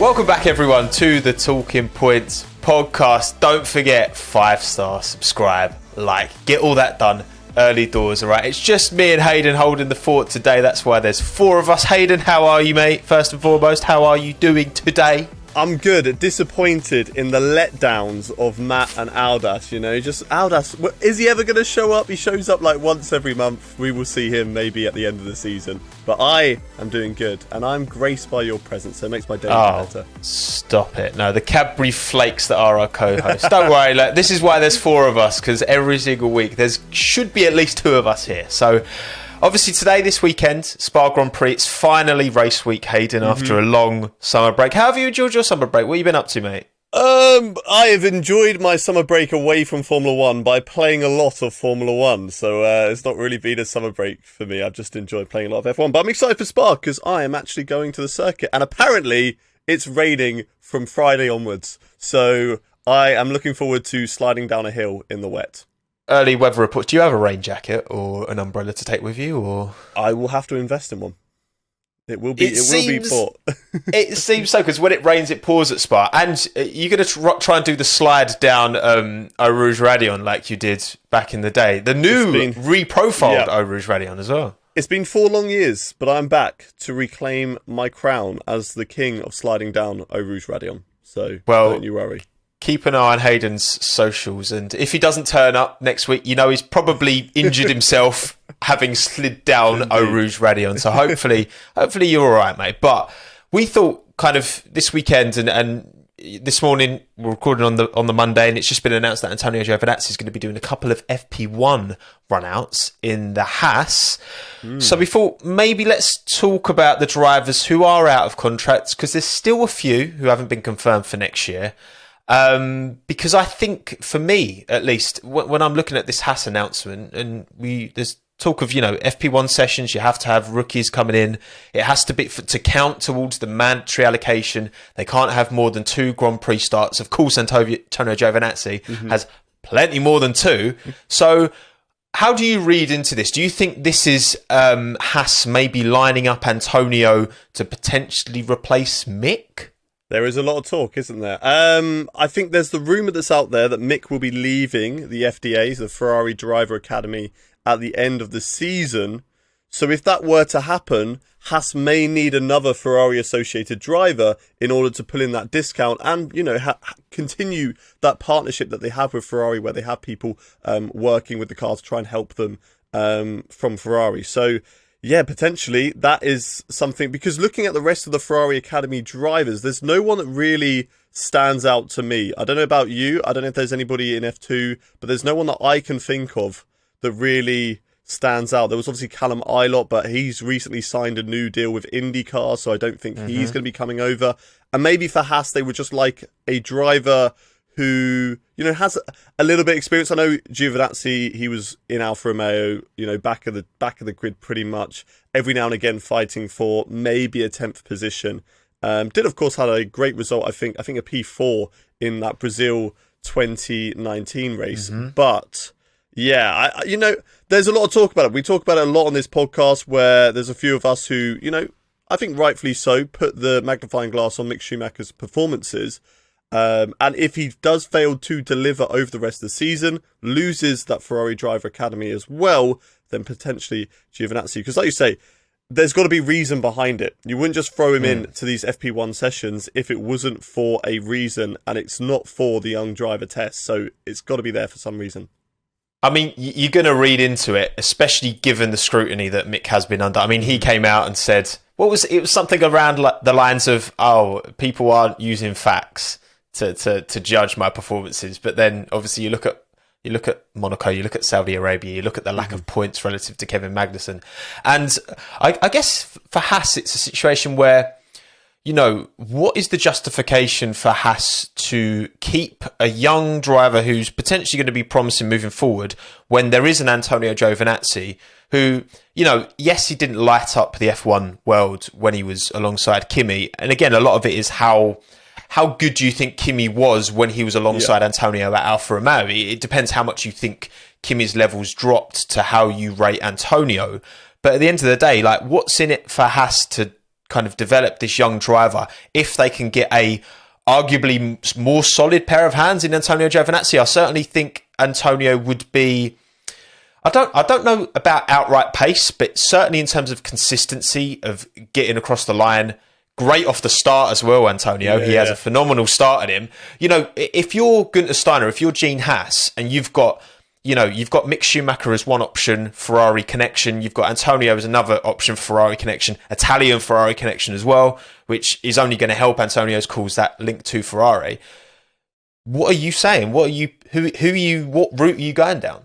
Welcome back, everyone, to the Talking Points podcast. Don't forget, 5-star, subscribe, like, get all that done early doors, all right? It's just me and Haydon holding the fort today. That's why there's 4 of us. Haydon, how are you, mate? First and foremost, how are you doing today? I'm good. Disappointed in the letdowns of Matt and Aldas, you know. Just Aldas, is he ever going to show up? He shows up like once every month. We will see him maybe at the end of the season. But I am doing good, and I'm graced by your presence, so it makes my day better. Stop it. No, the Cadbury flakes that are our co-hosts. Don't worry, look, this is why there's 4 of us, because every single week there should be at least 2 of us here. So obviously today, this weekend, Spa Grand Prix, it's finally race week, Haydon, after a long summer break. How have you enjoyed your summer break? What have you been up to, mate? I have enjoyed my summer break away from Formula 1 by playing a lot of Formula 1. So it's not really been a summer break for me. I've just enjoyed playing a lot of F1. But I'm excited for Spa because I am actually going to the circuit. And apparently it's raining from Friday onwards. So I am looking forward to sliding down a hill in the wet. Early weather reports. Do you have a rain jacket or an umbrella to take with you? Or I will have to invest in one. It will be bought. It seems so, because when it rains, it pours at Spa. And you're going to try and do the slide down Eau Rouge Radion like you did back in the day. The new reprofiled Eau Rouge Radion as well. It's been 4 long years, but I'm back to reclaim my crown as the king of sliding down Eau Rouge Radion. So don't you worry. Keep an eye on Haydon's socials, and if he doesn't turn up next week, you know he's probably injured himself having slid down Eau Rouge Radion. So hopefully you're all right, mate. But we thought kind of this weekend and this morning we're recording on the Monday, and it's just been announced that Antonio Giovinazzi is going to be doing a couple of FP1 runouts in the Haas. So we thought maybe let's talk about the drivers who are out of contracts, because there's still a few who haven't been confirmed for next year. Because I think, for me at least, when I'm looking at this Haas announcement, and there's talk of, FP1 sessions, you have to have rookies coming in. It has to be to count towards the mandatory allocation. They can't have more than 2 Grand Prix starts. Of course, Antonio Giovinazzi has plenty more than 2. So how do you read into this? Do you think this is Haas maybe lining up Antonio to potentially replace Mick? There is a lot of talk, isn't there? I think there's the rumour that's out there that Mick will be leaving the FDA, the Ferrari Driver Academy, at the end of the season. So if that were to happen, Haas may need another Ferrari-associated driver in order to pull in that discount and, continue that partnership that they have with Ferrari, where they have people working with the car to try and help them from Ferrari. So yeah, potentially that is something, because looking at the rest of the Ferrari Academy drivers, there's no one that really stands out to me. I don't know about you. I don't know if there's anybody in F2, but there's no one that I can think of that really stands out. There was obviously Callum Ilott, but he's recently signed a new deal with IndyCar, so I don't think he's going to be coming over. And maybe for Haas, they would just like a driver who, has a little bit of experience. I know Giovinazzi, he was in Alfa Romeo, back of the grid pretty much, every now and again fighting for maybe a 10th position. Did of course had a great result, I think a P4 in that Brazil 2019 race. But yeah, there's a lot of talk about it. We talk about it a lot on this podcast, where there's a few of us who, I think rightfully so, put the magnifying glass on Mick Schumacher's performances. And if he does fail to deliver over the rest of the season, loses that Ferrari Driver Academy as well, then potentially Giovinazzi. Because like you say, there's got to be reason behind it. You wouldn't just throw him in to these FP1 sessions if it wasn't for a reason, and it's not for the young driver test. So it's got to be there for some reason. I mean, you're going to read into it, especially given the scrutiny that Mick has been under. I mean, he came out and said, it was something around the lines of, people aren't using facts to judge my performances. But then obviously you look at Monaco, you look at Saudi Arabia, you look at the lack of points relative to Kevin Magnussen. And I guess for Haas, it's a situation where, what is the justification for Haas to keep a young driver who's potentially going to be promising moving forward when there is an Antonio Giovinazzi who, yes, he didn't light up the F1 world when he was alongside Kimi. And again, a lot of it is how good do you think Kimi was when he was alongside Antonio at Alfa Romeo? It depends how much you think Kimi's levels dropped to how you rate Antonio. But at the end of the day, what's in it for Haas to kind of develop this young driver, if they can get a arguably more solid pair of hands in Antonio Giovinazzi, I certainly think Antonio would be... I don't know about outright pace, but certainly in terms of consistency of getting across the line, great off the start as well, Antonio. He has a phenomenal start at him. You know, if you're Günther Steiner, if you're Gene Haas, and you've got Mick Schumacher as one option, Ferrari connection. You've got Antonio as another option, Ferrari connection, Italian Ferrari connection as well, which is only going to help Antonio's cause that link to Ferrari. What are you saying? What route are you going down?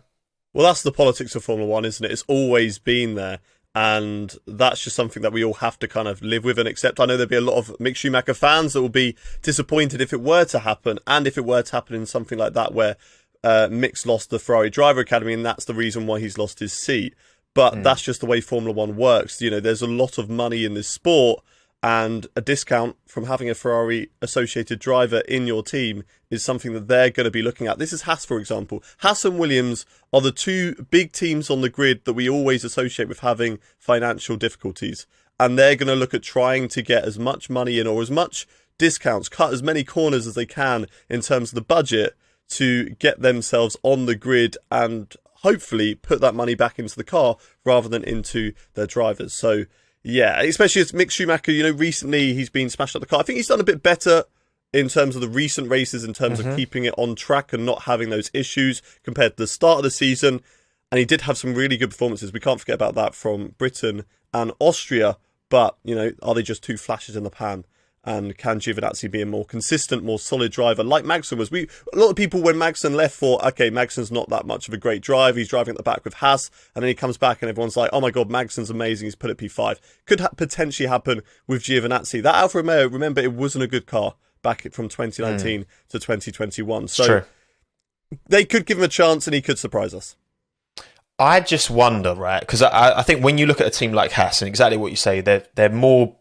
Well, that's the politics of Formula One, isn't it? It's always been there. And that's just something that we all have to kind of live with and accept. I know there'll be a lot of Mick Schumacher fans that will be disappointed if it were to happen. And if it were to happen in something like that where Mick's lost the Ferrari Driver Academy and that's the reason why he's lost his seat. But that's just the way Formula One works. You know, there's a lot of money in this sport, and a discount from having a Ferrari associated driver in your team is something that they're going to be looking at. This is Haas, for example. Haas and Williams are the two big teams on the grid that we always associate with having financial difficulties. And they're going to look at trying to get as much money in or as much discounts, cut as many corners as they can in terms of the budget to get themselves on the grid and hopefully put that money back into the car rather than into their drivers. So, yeah, especially as Mick Schumacher, you know, recently he's been smashed up the car. I think he's done a bit better in terms of the recent races, in terms of keeping it on track and not having those issues compared to the start of the season. And he did have some really good performances. We can't forget about that from Britain and Austria. But, you know, are they just two flashes in the pan? And can Giovinazzi be a more consistent, more solid driver like Magnussen was? A lot of people, when Magnussen left, thought, okay, Magnussen's not that much of a great driver. He's driving at the back with Haas. And then he comes back and everyone's like, oh my God, Magnussen's amazing. He's put at P5. Could potentially happen with Giovinazzi. That Alfa Romeo, remember, it wasn't a good car back from 2019 to 2021. So they could give him a chance and he could surprise us. I just wonder, right? Because I think when you look at a team like Haas, and exactly what you say, they're more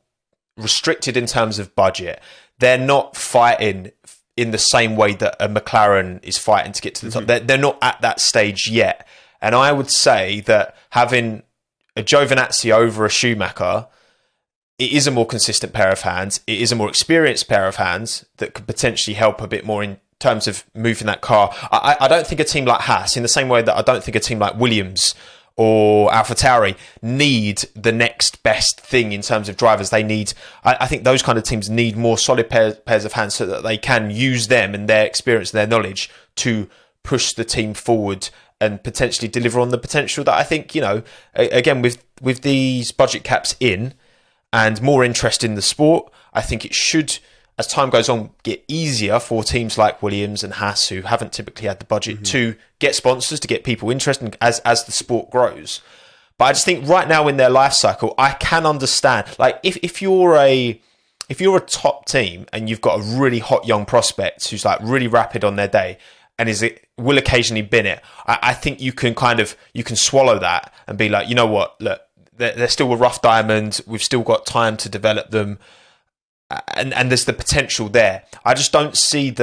restricted in terms of budget. They're not fighting in the same way that a McLaren is fighting to get to the top. They're not at that stage yet. And I would say that having a Giovinazzi over a Schumacher, it is a more consistent pair of hands. It is a more experienced pair of hands that could potentially help a bit more in terms of moving that car. I don't think a team like Haas, in the same way that I don't think a team like Williams or AlphaTauri need the next best thing in terms of drivers. They need, I think those kind of teams need more solid pairs of hands so that they can use them and their experience and their knowledge to push the team forward and potentially deliver on the potential that I think, you know, again, with these budget caps in and more interest in the sport, I think it should, as time goes on, get easier for teams like Williams and Haas, who haven't typically had the budget to get sponsors, to get people interested as the sport grows. But I just think right now in their life cycle, I can understand, like if you're a top team and you've got a really hot young prospect who's like really rapid on their day and will occasionally bin it, I think you can swallow that and be like, you know what, look, they're still a rough diamond. We've still got time to develop them. And there's the potential there. I just don't see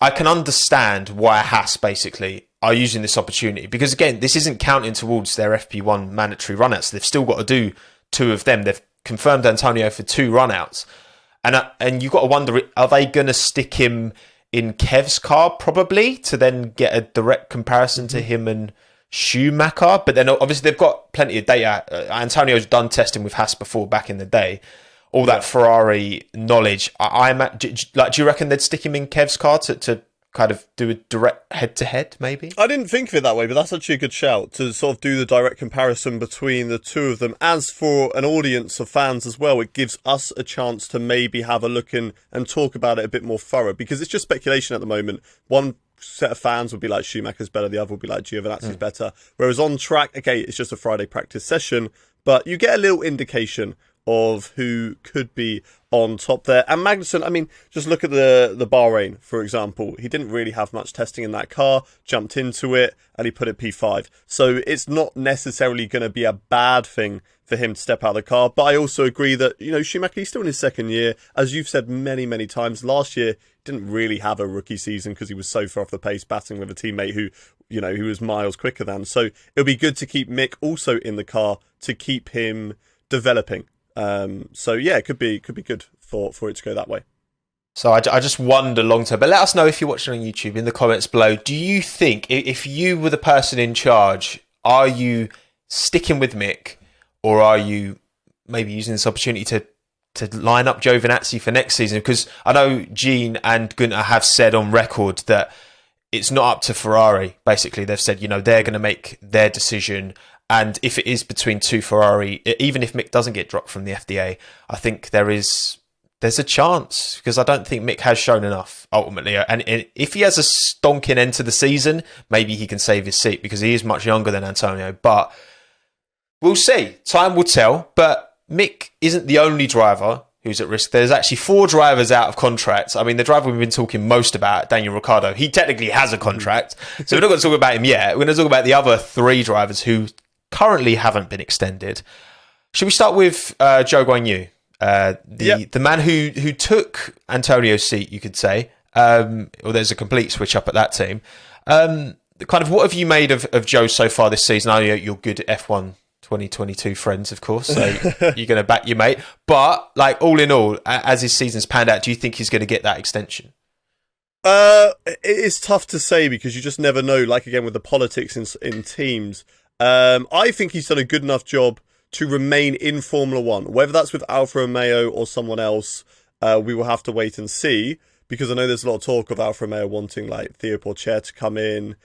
I can understand why Haas basically are using this opportunity, because again, this isn't counting towards their FP1 mandatory runouts. They've still got to do 2 of them. They've confirmed Antonio for 2 runouts, and you've got to wonder, are they going to stick him in Kev's car probably to then get a direct comparison to him and Schumacher? But then obviously they've got plenty of data. Antonio's done testing with Haas before back in the day. All that Ferrari knowledge. Do you reckon they'd stick him in Kev's car to kind of do a direct head-to-head, maybe? I didn't think of it that way, but that's actually a good shout, to sort of do the direct comparison between the two of them. As for an audience of fans as well, it gives us a chance to maybe have a look in and talk about it a bit more thorough, because it's just speculation at the moment. One set of fans would be like, Schumacher's better, the other would be like, Giovinazzi's better. Whereas on track, okay, it's just a Friday practice session, but you get a little indication of who could be on top there. And Magnussen, I mean, just look at the Bahrain, for example. He didn't really have much testing in that car, jumped into it, and he put it P5. So it's not necessarily going to be a bad thing for him to step out of the car. But I also agree that, you know, Schumacher, he's still in his second year. As you've said many, many times, last year didn't really have a rookie season because he was so far off the pace, battling with a teammate who was miles quicker than. So it'll be good to keep Mick also in the car to keep him developing. So yeah, it could be good for it to go that way. So I just wonder long term. But let us know if you're watching on YouTube in the comments below. Do you think, if you were the person in charge, are you sticking with Mick, or are you maybe using this opportunity to line up Giovinazzi for next season? Because I know Jean and Gunter have said on record that it's not up to Ferrari. Basically, they've said, they're going to make their decision. And if it is between two Ferrari, even if Mick doesn't get dropped from the FDA, I think there's a chance, because I don't think Mick has shown enough ultimately. And if he has a stonking end to the season, maybe he can save his seat, because he is much younger than Antonio. But we'll see. Time will tell. But Mick isn't the only driver who's at risk. There's actually 4 drivers out of contract. I mean, the driver we've been talking most about, Daniel Ricciardo, he technically has a contract. So we're not going to talk about him yet. We're going to talk about the other 3 drivers who currently haven't been extended. Should we start with Zhou Guanyu? The man who took Antonio's seat, you could say. Or there's a complete switch up at that team. Kind of, what have you made of Zhou so far this season? I know you're good at F1 2022 friends, of course, so you're going to back your mate. But like, all in all, as his season's panned out, do you think he's going to get that extension? It is tough to say, because you just never know. Like, again, with the politics in teams, I think he's done a good enough job to remain in Formula One. Whether that's with Alfa Romeo or someone else, we will have to wait and see, because I know there's a lot of talk of Alfa Romeo wanting like Theo Pourchaire to come in.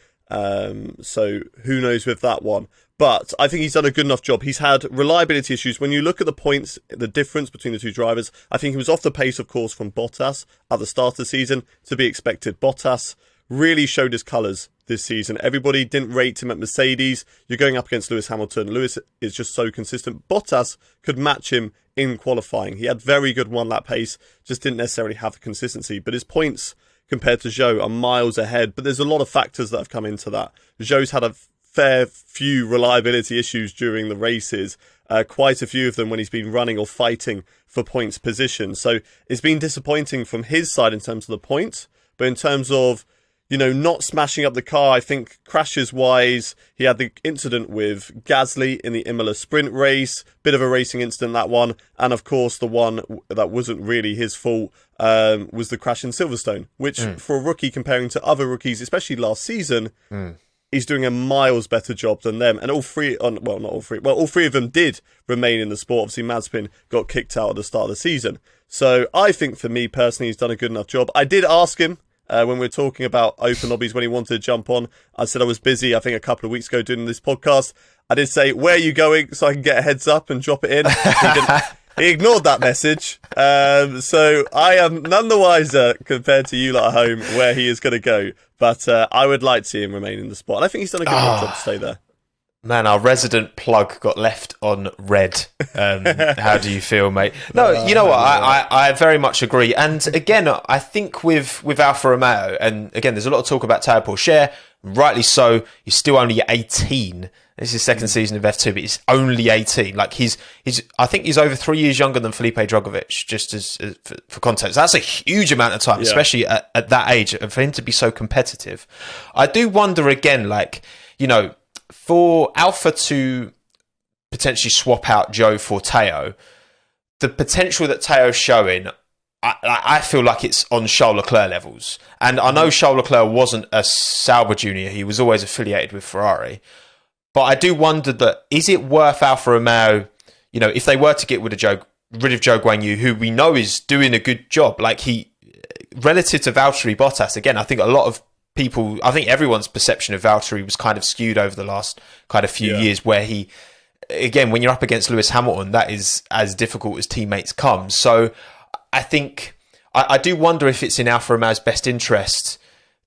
So who knows with that one. But I think he's done a good enough job. He's had reliability issues. When you look at the points, the difference between the 2 drivers, I think he was off the pace, of course, from Bottas at the start of the season. To be expected. Bottas really showed his colours this season. Everybody didn't rate him at Mercedes. You're going up against Lewis Hamilton. Lewis is just so consistent. Bottas could match him in qualifying. He had very good one-lap pace, just didn't necessarily have the consistency. But his points compared to Zhou are miles ahead. But there's a lot of factors that have come into that. Zhou's had a fair few reliability issues during the races, quite a few of them when he's been running or fighting for points position. So it's been disappointing from his side in terms of the points, but in terms of, not smashing up the car, I think crashes wise, he had the incident with Gasly in the Imola sprint race, bit of a racing incident, that one. And of course, the one that wasn't really his fault was the crash in Silverstone, which for a rookie, comparing to other rookies, especially last season, he's doing a miles better job than them. And all 3, not all 3, all 3 of them did remain in the sport. Obviously, Mazepin got kicked out at the start of the season. So I think, for me personally, he's done a good enough job. I did ask him, when we were talking about open lobbies, when he wanted to jump on. I said I was busy, I think a couple of weeks ago, doing this podcast. I did say, where are you going, so I can get a heads up and drop it in. He ignored that message. So I am none the wiser compared to you lot at home where he is going to go. But I would like to see him remain in the spot. And I think he's done a good job to stay there. Man, our resident plug got left on red. How do you feel, mate? No, you know what? I very much agree. And again, I think with Alfa Romeo, and again, there's a lot of talk about Theo Pourchaire, rightly so. He's still only 18. This is his second season of F2, but he's only 18. Like, I think he's over 3 years younger than Felipe Drugovich, just as for context. That's a huge amount of time, especially at that age, for him to be so competitive. I do wonder again, like, for Alpha to potentially swap out Zhou for Theo, the potential that Theo's showing, I feel like it's on Charles Leclerc levels. And I know Charles Leclerc wasn't a Sauber junior. He was always affiliated with Ferrari. But I do wonder that, is it worth Alfa Romeo, if they were to get rid of Zhou Guanyu, who we know is doing a good job, like relative to Valtteri Bottas, again, I think a lot of people, I think everyone's perception of Valtteri was kind of skewed over the last kind of few years, where he, again, when you're up against Lewis Hamilton, that is as difficult as teammates come. So I think, I do wonder if it's in Alfa Romeo's best interest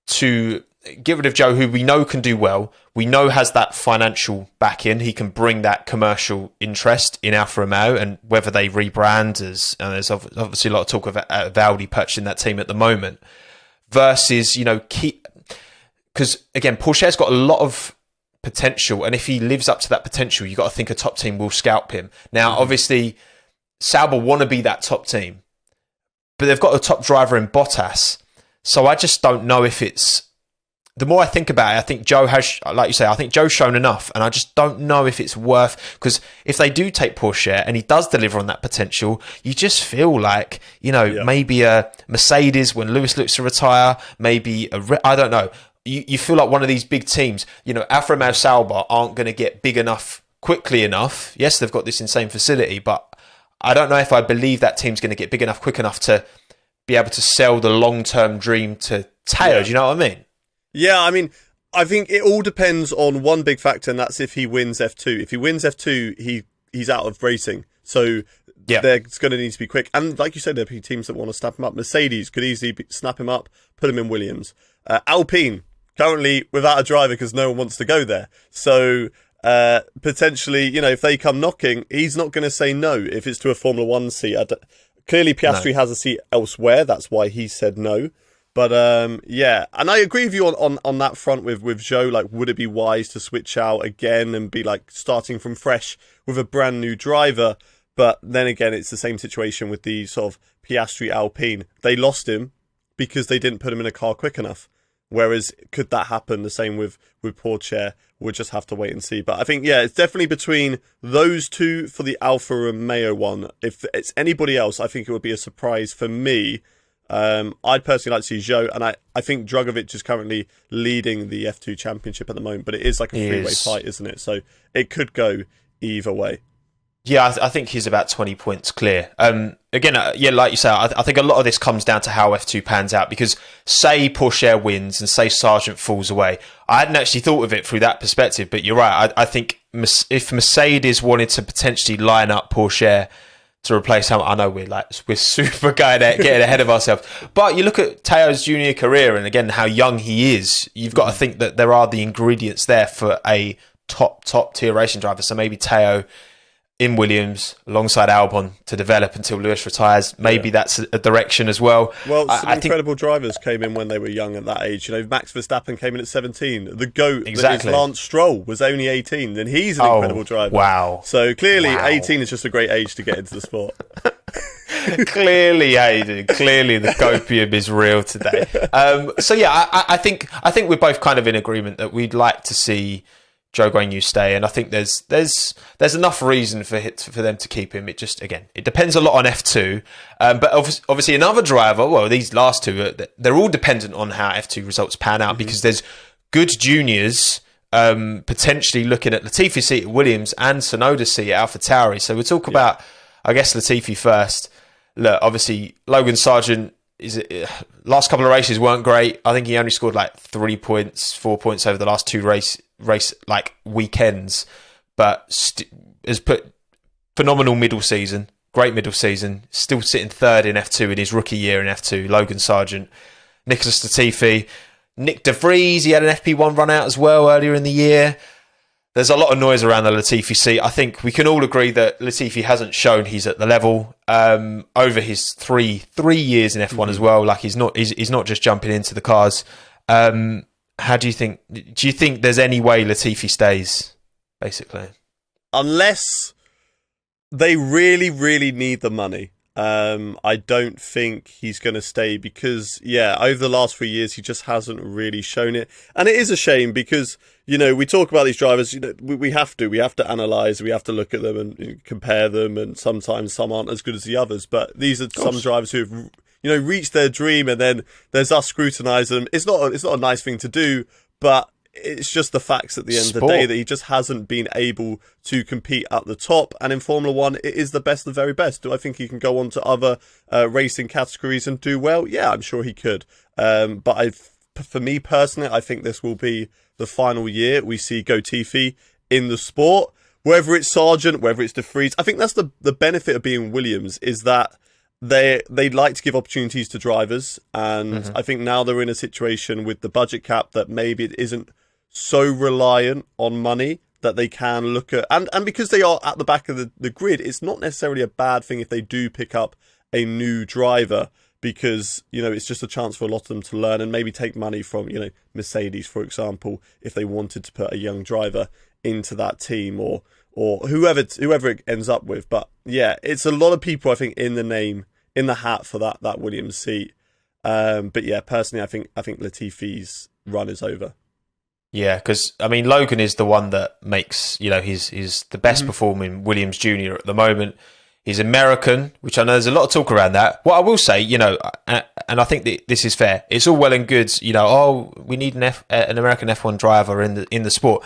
to get rid of Zhou, who we know can do well. We know has that financial back-in. He can bring that commercial interest in Alfa Romeo, and whether they rebrand, there's obviously a lot of talk of Valdi purchasing that team at the moment, versus, because again, Pourchaire's got a lot of potential, and if he lives up to that potential, you've got to think a top team will scalp him. Now, obviously, Sauber want to be that top team, but they've got a top driver in Bottas, so I just don't know if it's the more I think about it, I think Zhou has, like you say, I think Zhou's shown enough, and I just don't know if it's worth, because if they do take Porsche and he does deliver on that potential, you just feel like, maybe a Mercedes when Lewis looks to retire, maybe I don't know. You feel like one of these big teams, Alfa Romeo Sauber aren't going to get big enough quickly enough. Yes, they've got this insane facility, but I don't know if I believe that team's going to get big enough quick enough to be able to sell the long-term dream to Teo. Yeah. Do you know what I mean? Yeah, I mean, I think it all depends on one big factor, and that's if he wins F2. If he wins F2, he's out of racing. So there's going to need to be quick. And like you said, there'll be teams that want to snap him up. Mercedes could easily snap him up, put him in Williams. Alpine, currently without a driver because no one wants to go there. So potentially, if they come knocking, he's not going to say no if it's to a Formula One seat. Clearly, Piastri has a seat elsewhere. That's why he said no. But and I agree with you on that front with Zhou. Like, would it be wise to switch out again and be like starting from fresh with a brand new driver? But then again, it's the same situation with the sort of Piastri Alpine. They lost him because they didn't put him in a car quick enough. Whereas, could that happen the same with Porsche? We'll just have to wait and see. But I think, it's definitely between those two for the Alfa Romeo one. If it's anybody else, I think it would be a surprise for me. I'd personally like to see Zhou, and I think Drugovich is currently leading the F2 championship at the moment, but it is like a three-way fight, isn't it? So it could go either way. Yeah, I think he's about 20 points clear. Again, like you say, I think a lot of this comes down to how F2 pans out, because say Porsche wins and say Sargent falls away. I hadn't actually thought of it through that perspective, but you're right. I think if Mercedes wanted to potentially line up Porsche to replace him, I know we're super getting ahead of ourselves. But you look at Teo's junior career, and again, how young he is, you've got to think that there are the ingredients there for a top tier racing driver. So maybe Teo in Williams alongside Albon to develop until Lewis retires. Maybe that's a direction as well. Well, some incredible drivers came in when they were young at that age. Max Verstappen came in at 17. The GOAT, exactly. Lance Stroll, was only 18, and he's an incredible driver. Wow. So clearly, 18 is just a great age to get into the sport. Clearly, Hayden. Clearly, the copium is real today. I think we're both kind of in agreement that we'd like to see Zhou Guanyu stay, and I think there's enough reason for them to keep him. It just, again, it depends a lot on F2, but obviously another driver. Well, these last two, they're all dependent on how F2 results pan out, because there's good juniors potentially looking at Latifi's seat at Williams and Tsunoda's seat at AlphaTauri. So we'll talk about, I guess, Latifi first. Look, obviously Logan Sargent. Last couple of races weren't great. I think he only scored like 3 points, 4 points over the last two race like weekends, but has put phenomenal great middle season. Still sitting third in F2 in his rookie year in F2. Logan Sargent, Nicholas Latifi, Nick De Vries. He had an FP1 run out as well earlier in the year. There's a lot of noise around the Latifi seat. I think we can all agree that Latifi hasn't shown he's at the level over his three years in F1 as well. Like he's not just jumping into the cars. How do you think? Do you think there's any way Latifi stays? Basically, unless they really, really need the money. I don't think he's going to stay because, over the last 3 years, he just hasn't really shown it. And it is a shame because, we talk about these drivers, we have to analyse, we have to look at them and compare them. And sometimes some aren't as good as the others. But these are some drivers who've, reached their dream, and then there's us scrutinising them. It's not a nice thing to do, but it's just the facts at the end of the day that he just hasn't been able to compete at the top. And in Formula One, it is the best of the very best. Do I think he can go on to other racing categories and do well? Yeah, I'm sure he could. But for me personally, I think this will be the final year we see Latifi in the sport. Whether it's Sargent, whether it's De Vries, I think that's the benefit of being Williams, is that they like to give opportunities to drivers. And I think now they're in a situation with the budget cap that maybe it isn't so reliant on money, that they can look at, and because they are at the back of the grid, it's not necessarily a bad thing if they do pick up a new driver, because it's just a chance for a lot of them to learn and maybe take money from Mercedes, for example, if they wanted to put a young driver into that team, or whoever it ends up with. But it's a lot of people, I think, in the hat for that Williams seat. But personally, I think Latifi's run is over. Yeah, because I mean, Logan is the one that makes, he's the best performing Williams Junior at the moment. He's American, which I know there's a lot of talk around that. What I will say, and I think that this is fair. It's all well and good, we need an American F1 driver in the sport.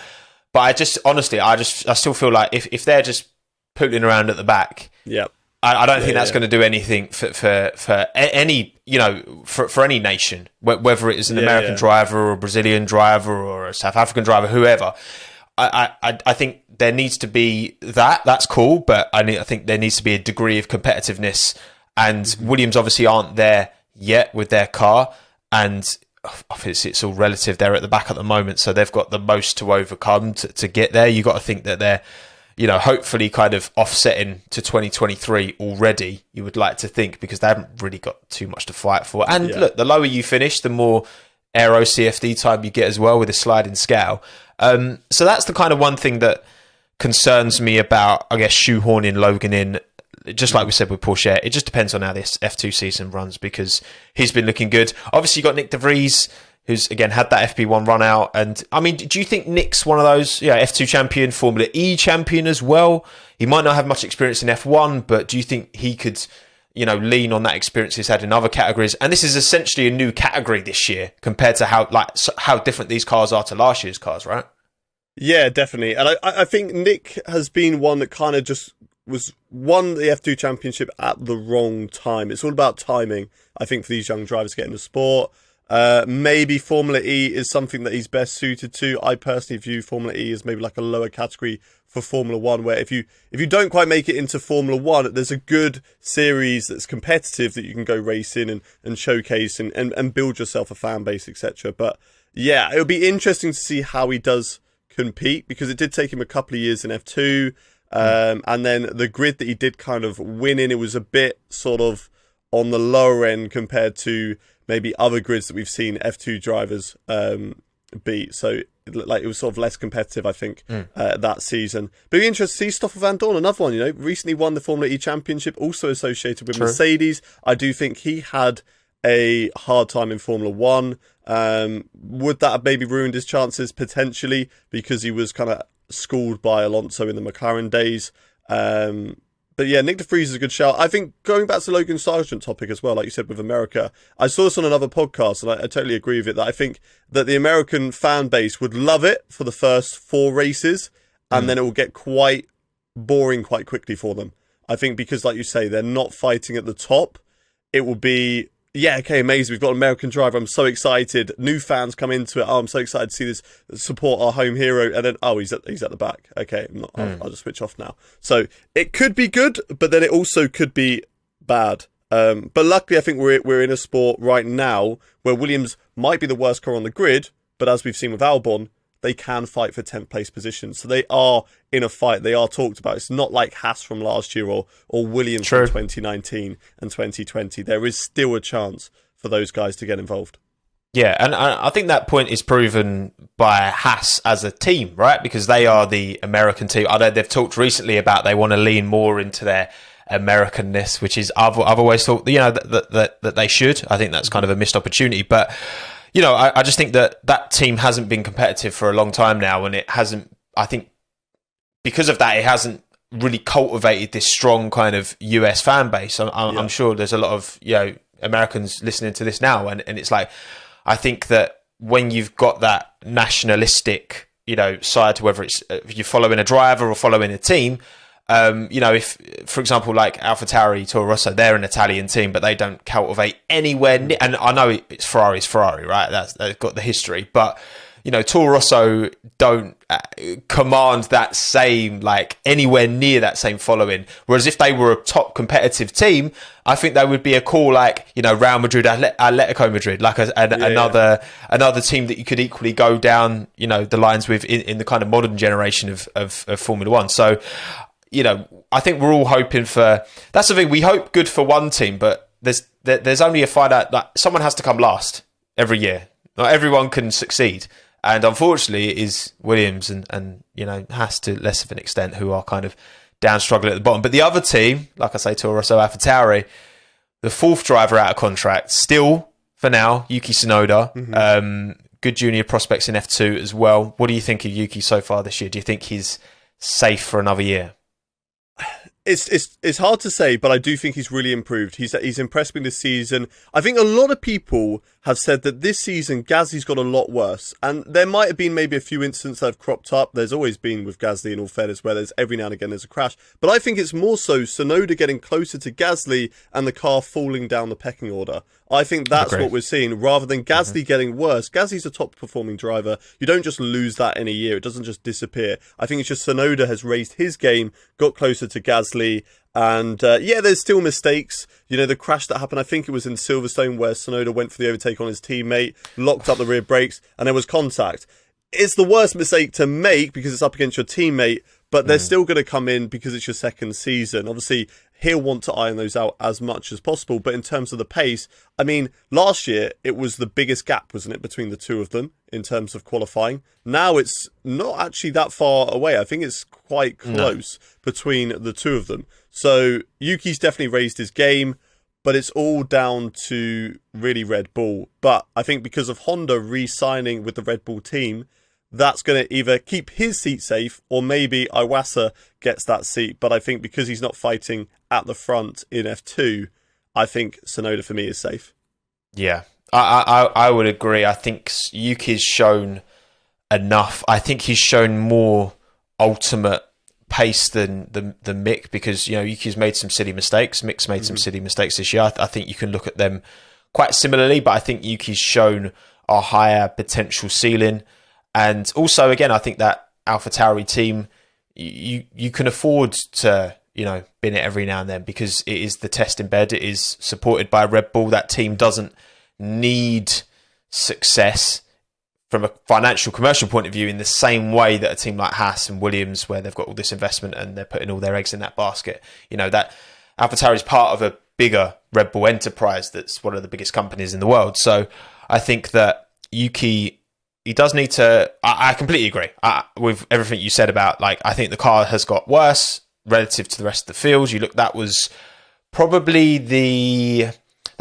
But I just honestly, I still feel like if they're just pulling around at the back, I don't think that's going to do anything for any for any nation, whether it is an American driver or a Brazilian driver or a South African driver, whoever. I think there needs to be that's cool, but I think there needs to be a degree of competitiveness, and Williams obviously aren't there yet with their car, and obviously it's all relative. They're at the back at the moment, so they've got the most to overcome to get there. You got to think that they're hopefully kind of offsetting to 2023 already, you would like to think, because they haven't really got too much to fight for. And look, the lower you finish, the more aero CFD time you get as well with a sliding scale. So that's the kind of one thing that concerns me about, I guess, shoehorning Logan in. Just like we said with Porsche, it just depends on how this F2 season runs, because he's been looking good. Obviously, you got Nick de Vries, who's, again, had that FP1 run out. And, I mean, do you think Nick's one of those, F2 champion, Formula E champion as well? He might not have much experience in F1, but do you think he could, lean on that experience he's had in other categories? And this is essentially a new category this year compared to how different these cars are to last year's cars, right? Yeah, definitely. And I think Nick has been one that kind of just won the F2 championship at the wrong time. It's all about timing, I think, for these young drivers to get into sport. Maybe Formula E is something that he's best suited to. I personally view Formula E as maybe like a lower category for Formula One, where if you don't quite make it into Formula One, there's a good series that's competitive that you can go race in and showcase and build yourself a fan base, etc. But yeah, it'll be interesting to see how he does compete, because it did take him a couple of years in F2, and then the grid that he did kind of win in, it was a bit sort of on the lower end compared to maybe other grids that we've seen F2 drivers beat. So like it was sort of less competitive, I think, that season. But it'd be interesting to see Stoffel Van Dorn, another one, recently won the Formula E Championship, also associated with Mercedes. I do think he had a hard time in Formula One. Would that have maybe ruined his chances? Potentially, because he was kind of schooled by Alonso in the McLaren days. But yeah, Nick de Vries is a good shout. I think going back to the Logan Sargent topic as well, like you said with America, I saw this on another podcast and I totally agree with it, that I think that the American fan base would love it for the first 4 races, and then it will get quite boring quite quickly for them. I think because, like you say, they're not fighting at the top. It will be, yeah, okay, amazing. We've got an American driver. I'm so excited. New fans come into it. Oh, I'm so excited to see this, support our home hero. And then, oh, he's at the back. Okay, I'll just switch off now. So it could be good, but then it also could be bad. But luckily, I think we're in a sport right now where Williams might be the worst car on the grid, but as we've seen with Albon, they can fight for 10th place positions. So they are in a fight. They are talked about. It's not like Haas from last year or Williams from 2019 and 2020. There is still a chance for those guys to get involved. Yeah, and I think that point is proven by Haas as a team, right? Because they are the American team. I know they've talked recently about they want to lean more into their Americanness, which is I've always thought that they should. I think that's kind of a missed opportunity, but I just think that team hasn't been competitive for a long time now, and it hasn't. I think because of that, it hasn't really cultivated this strong kind of US fan base. I'm sure there's a lot of Americans listening to this now, and it's like, I think that when you've got that nationalistic side to whether it's if you're following a driver or following a team. If, for example, like AlphaTauri, Toro Rosso, they're an Italian team, but they don't cultivate anywhere near, and I know it's Ferrari, right? They've got the history, but Toro Rosso don't command that same, like anywhere near that same following. Whereas if they were a top competitive team, I think they would be a call like Real Madrid, Atletico Madrid, like another team that you could equally go down the lines with in the kind of modern generation of Formula One. So. I think we're all hoping for. That's the thing. We hope good for one team, but there's only a finite. Like someone has to come last every year. Not everyone can succeed, and unfortunately, it is Williams and Haas to less of an extent who are kind of down struggling at the bottom. But the other team, like I say, Toro Rosso, AlphaTauri, the 4th driver out of contract, still for now, Yuki Tsunoda. good junior prospects in F2 as well. What do you think of Yuki so far this year? Do you think he's safe for another year? It's hard to say, but I do think he's really improved. He's impressed me this season. I think a lot of people have said that this season Gasly's got a lot worse, and there might have been maybe a few incidents that have cropped up. There's always been with Gasly, in all fairness, where there's every now and again there's a crash. But I think it's more so Tsunoda getting closer to Gasly and the car falling down the pecking order. I think that's what we're seeing, rather than Gasly getting worse. Gasly's a top-performing driver. You don't just lose that in a year. It doesn't just disappear. I think it's just Tsunoda has raised his game, got closer to Gasly, and there's still mistakes. You know, the crash that happened, I think it was in Silverstone, where Tsunoda went for the overtake on his teammate, locked up the rear brakes, and there was contact. It's the worst mistake to make because it's up against your teammate, but they're still going to come in because it's your second season. Obviously, he'll want to iron those out as much as possible. But in terms of the pace, I mean, last year, it was the biggest gap, wasn't it, between the two of them in terms of qualifying. Now it's not actually that far away. I think it's quite close between the two of them. So Yuki's definitely raised his game, but it's all down to really Red Bull. But I think because of Honda re-signing with the Red Bull team, that's going to either keep his seat safe or maybe Iwasa gets that seat. But I think because he's not fighting at the front in F2, I think Tsunoda for me is safe. Yeah, I would agree. I think Yuki's shown enough. I think he's shown more ultimate pace than Mick, because, you know, Yuki's made some silly mistakes. Mick's made some silly mistakes this year. I think you can look at them quite similarly, but I think Yuki's shown a higher potential ceiling. And also, again, I think that AlphaTauri team, you can afford to, you know, bin it every now and then because it is the test in bed. It is supported by Red Bull. That team doesn't need success from a financial, commercial point of view in the same way that a team like Haas and Williams, where they've got all this investment and they're putting all their eggs in that basket. You know, that AlphaTauri is part of a bigger Red Bull enterprise that's one of the biggest companies in the world. So I think that Yuki, he does need to... I completely agree with everything you said about, like, I think the car has got worse relative to the rest of the field. You look, that was probably they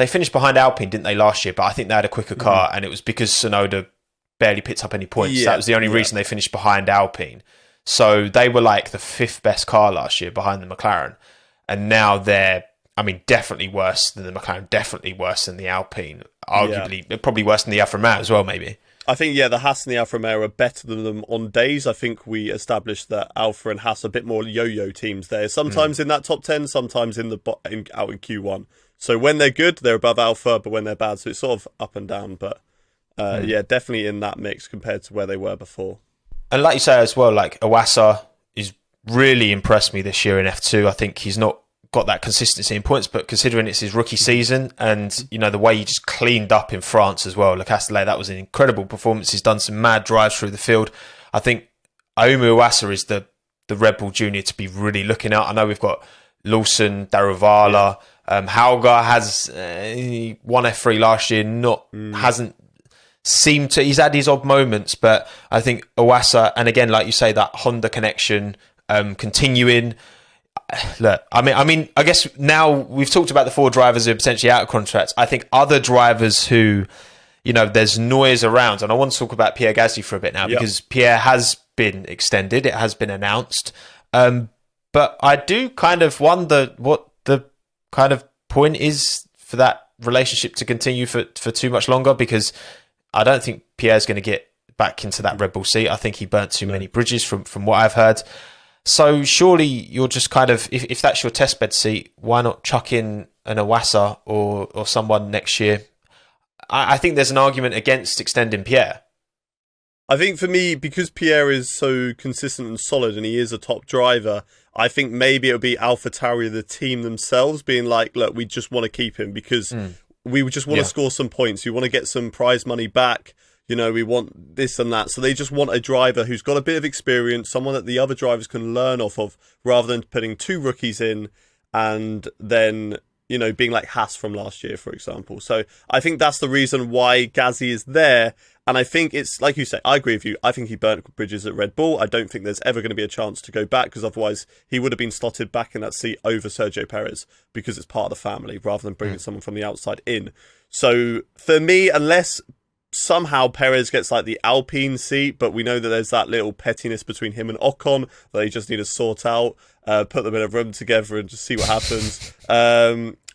finished behind Alpine, didn't they, last year? But I think they had a quicker car, and it was because Tsunoda barely picked up any points. That was the only reason they finished behind Alpine. So they were like the fifth best car last year behind the McLaren. And now they're, I mean, definitely worse than the McLaren, definitely worse than the Alpine, arguably, probably worse than the Alfa Romeo as well, maybe. I think, the Haas and the Alfa Romeo are better than them on days. I think we established that Alfa and Haas are a bit more yo-yo teams there. Sometimes in that top 10, sometimes out in Q1. So when they're good, they're above Alfa, but when they're bad, so it's sort of up and down. But definitely in that mix compared to where they were before. And like you say as well, like Iwasa is really impressed me this year in F2. I think he's not got that consistency in points, but considering it's his rookie season and, you know, the way he just cleaned up in France as well, Le Castellet, that was an incredible performance. He's done some mad drives through the field. I think Ayumu Iwasa is the Red Bull Junior to be really looking at. I know we've got Lawson, Daruvala, Hauger has he won F3 last year, hasn't seemed to, he's had his odd moments, but I think Iwasa, and again, like you say, that Honda connection continuing. Look, I mean, I guess now we've talked about the four drivers who are potentially out of contracts. I think other drivers who, you know, there's noise around, and I want to talk about Pierre Gasly for a bit now because Pierre has been extended, it has been announced, but I do kind of wonder what the kind of point is for that relationship to continue for too much longer, because I don't think Pierre's going to get back into that Red Bull seat. I think he burnt too many bridges from what I've heard. So surely you're just kind of, if that's your testbed seat, why not chuck in an Iwasa or someone next year? I think there's an argument against extending Pierre. I think for me, because Pierre is so consistent and solid and he is a top driver, I think maybe it would be AlphaTauri, the team themselves, being like, look, we just want to keep him because we just want to score some points. We want to get some prize money back. You know, we want this and that. So they just want a driver who's got a bit of experience, someone that the other drivers can learn off of, rather than putting two rookies in and then, you know, being like Haas from last year, for example. So I think that's the reason why Gasly is there. And I think it's, like you say, I agree with you. I think he burnt bridges at Red Bull. I don't think there's ever going to be a chance to go back, because otherwise he would have been slotted back in that seat over Sergio Perez, because it's part of the family, rather than bringing someone from the outside in. So for me, unless somehow Perez gets like the Alpine seat, but we know that there's that little pettiness between him and Ocon that they just need to sort out, put them in a room together and just see what happens.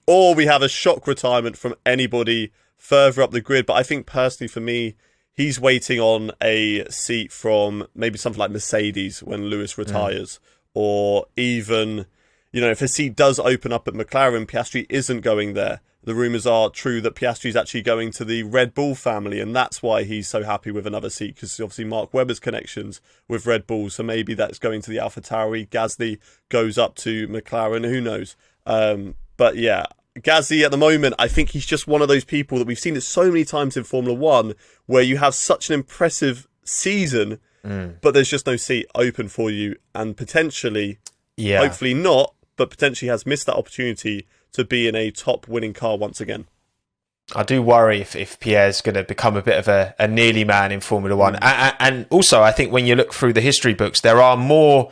Or we have a shock retirement from anybody further up the grid. But I think personally for me, he's waiting on a seat from maybe something like Mercedes when Lewis retires, or even, if a seat does open up at McLaren, Piastri isn't going there. The rumours are true that Piastri's actually going to the Red Bull family, and that's why he's so happy with another seat, because obviously Mark Webber's connections with Red Bull, so maybe that's going to the AlphaTauri. Gasly goes up to McLaren, who knows? But yeah, Gasly at the moment, I think he's just one of those people that we've seen it so many times in Formula One, where you have such an impressive season, but there's just no seat open for you, and potentially, hopefully not, but potentially has missed that opportunity to be in a top winning car once again. I do worry if Pierre's going to become a bit of a nearly man in Formula One. And also, I think when you look through the history books, there are more...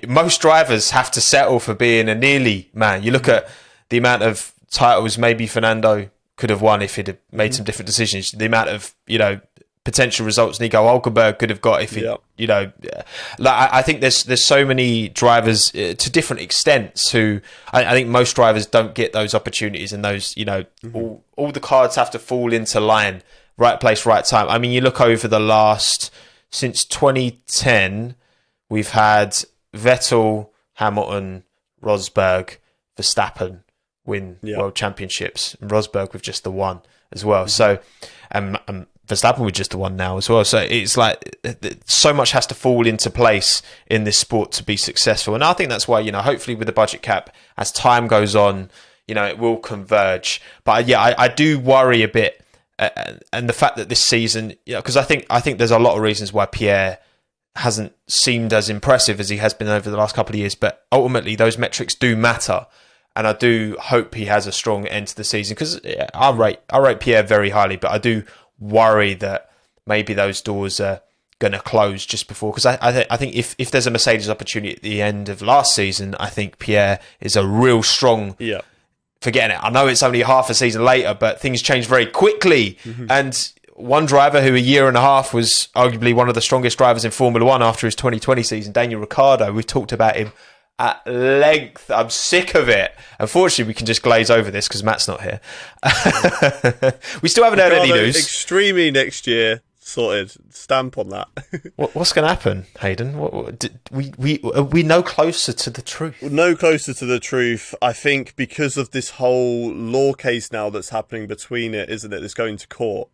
most drivers have to settle for being a nearly man. You look at the amount of titles maybe Fernando could have won if he'd have made some different decisions. The amount of, potential results Nico Hulkenberg could have got if he, I think there's so many drivers to different extents who I think most drivers don't get those opportunities, and those, all the cards have to fall into line, right place, right time. I mean, you look over since 2010, we've had Vettel, Hamilton, Rosberg, Verstappen win world championships, and Rosberg with just the one as well. So, Verstappen with just the one now as well. So it's like so much has to fall into place in this sport to be successful. And I think that's why, hopefully with the budget cap, as time goes on, it will converge. But I do worry a bit. And the fact that this season, because I think there's a lot of reasons why Pierre hasn't seemed as impressive as he has been over the last couple of years. But ultimately, those metrics do matter. And I do hope he has a strong end to the season, because I rate Pierre very highly, but I do worry that maybe those doors are going to close just before, because I think if there's a Mercedes opportunity at the end of last season, I think Pierre is a real strong forgetting it. I know it's only half a season later, but things change very quickly, and one driver who a year and a half was arguably one of the strongest drivers in Formula One after his 2020 season, Daniel Ricciardo, we've talked about him at length. I'm sick of it. Unfortunately, we can just glaze over this because Matt's not here. We still haven't heard any news. Extremely next year, sorted. Stamp on that. What's going to happen, Hayden? Are we no closer to the truth? No closer to the truth. I think because of this whole law case now that's happening between it, isn't it? It's going to court.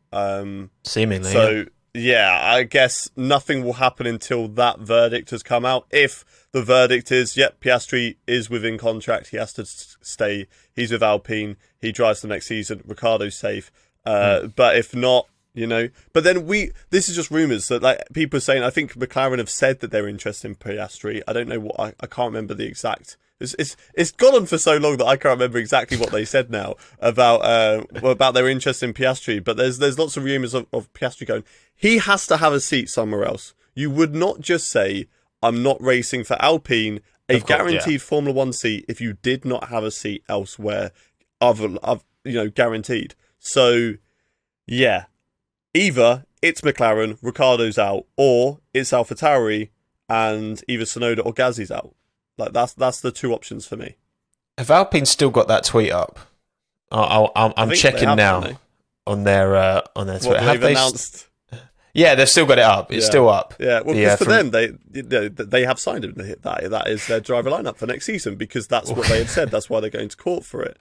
Seemingly. So I guess nothing will happen until that verdict has come out. If the verdict is, Piastri is within contract, he has to stay, he's with Alpine, he drives the next season, Ricciardo's safe. But if not, but then this is just rumours that like people are saying, I think McLaren have said that they're interested in Piastri. I don't know what, I can't remember the exact, it's gone on for so long that I can't remember exactly what they said now about their interest in Piastri, but there's lots of rumours of Piastri going, he has to have a seat somewhere else. You would not just say, I'm not racing for Alpine, guaranteed Formula One seat, if you did not have a seat elsewhere, guaranteed. So, either it's McLaren, Ricciardo's out, or it's AlphaTauri, and either Tsunoda or Gasly's out. Like that's the two options for me. Have Alpine still got that tweet up? I'm checking now on their Twitter. Have they announced? Yeah, they've still got it up. It's still up. Yeah, well, because for them, they have signed it. That is their driver lineup for next season, because that's what they have said. That's why they're going to court for it.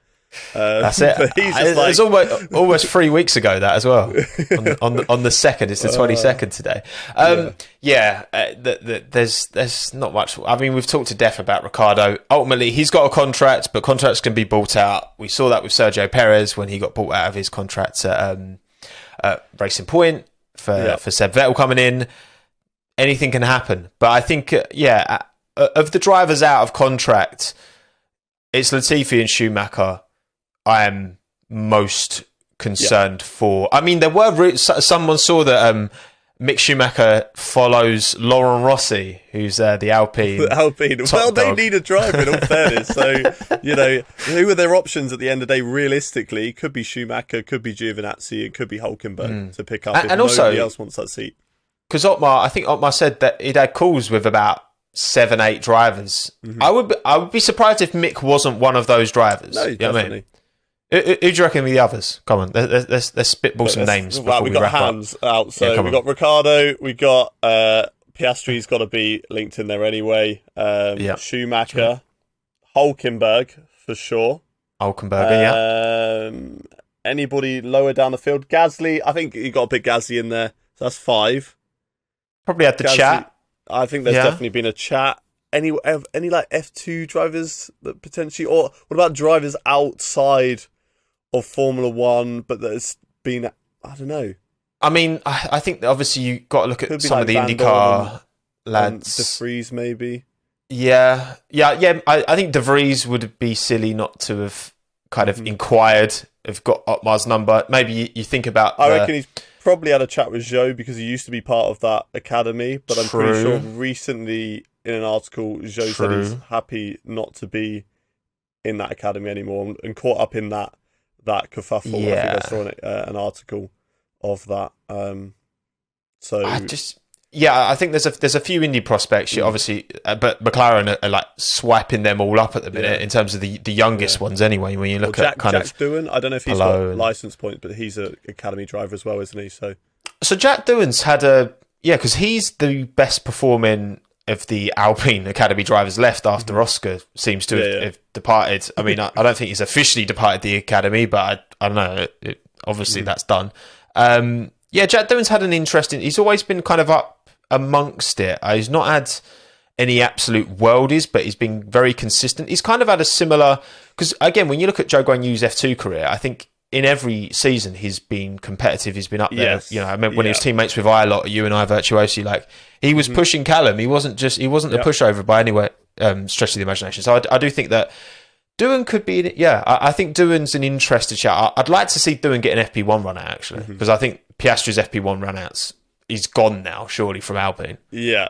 That's it. It was almost 3 weeks ago, that as well. On the 2nd, it's the 22nd today. There's not much. I mean, we've talked to death about Ricciardo. Ultimately, he's got a contract, but contracts can be bought out. We saw that with Sergio Perez when he got bought out of his contract at Racing Point. For Seb Vettel coming in, anything can happen. But I think, of the drivers out of contract, it's Latifi and Schumacher I am most concerned for. I mean, there were someone saw that Mick Schumacher follows Laurent Rossi, who's the Alpine. Alpine. Well, they need a driver, in all fairness. So, who are their options at the end of the day? Realistically, could be Schumacher, could be Giovinazzi, it could be Hulkenberg to pick up if and also, nobody else wants that seat. Because I think Otmar said that he'd had calls with about 7-8 drivers. I would be surprised if Mick wasn't one of those drivers. No, definitely. Who do you reckon are the others? Come on, let's spitball some names. Well, we got Hans out, so we got Ricciardo, we got Piastri's got to be linked in there anyway. Schumacher, Hulkenberg for sure. Hulkenberg, Anybody lower down the field? Gasly, I think you got to pick Gasly in there. So that's 5. Probably had the chat. I think there's definitely been a chat. Any like F2 drivers that potentially, or what about drivers outside of Formula 1, but there's been, I don't know. I mean, I think that obviously you got to look at some like of the Van IndyCar lads. De Vries maybe. Yeah. I think De Vries would be silly not to have kind of inquired, have got Otmar's number. Maybe you think about. I reckon he's probably had a chat with Zhou because he used to be part of that academy, but I'm pretty sure recently in an article, Zhou said he's happy not to be in that academy anymore and caught up in that kerfuffle. Yeah. I think I saw an article of that. I think there's a few Indy prospects, obviously, but McLaren are like swiping them all up at the minute in terms of the youngest ones. Anyway, when you look at Jack Doohan, I don't know if he's got license points, but he's an academy driver as well, isn't he? So Jack Doohan's had because he's the best performing of the Alpine Academy drivers left after Oscar seems to have departed. I mean, I don't think he's officially departed the Academy, but I don't know. Obviously, that's done. Jack Doohan's had an interesting... He's always been kind of up amongst it. He's not had any absolute worldies, but he's been very consistent. He's kind of had a similar... Because, again, when you look at Zhou Guanyu's F2 career, I think in every season he's been competitive. He's been up there. Yes. I remember when he was teammates with Ilott, you and I Virtuosi, like he was pushing Callum. He wasn't a pushover by any way, stretch of the imagination. So I do think that Doohan could be. I think Doohan's an interesting shout. I'd like to see Doohan get an FP1 run out actually, because I think Piastri's FP1 run outs. He's gone now, surely, from Alpine. Yeah,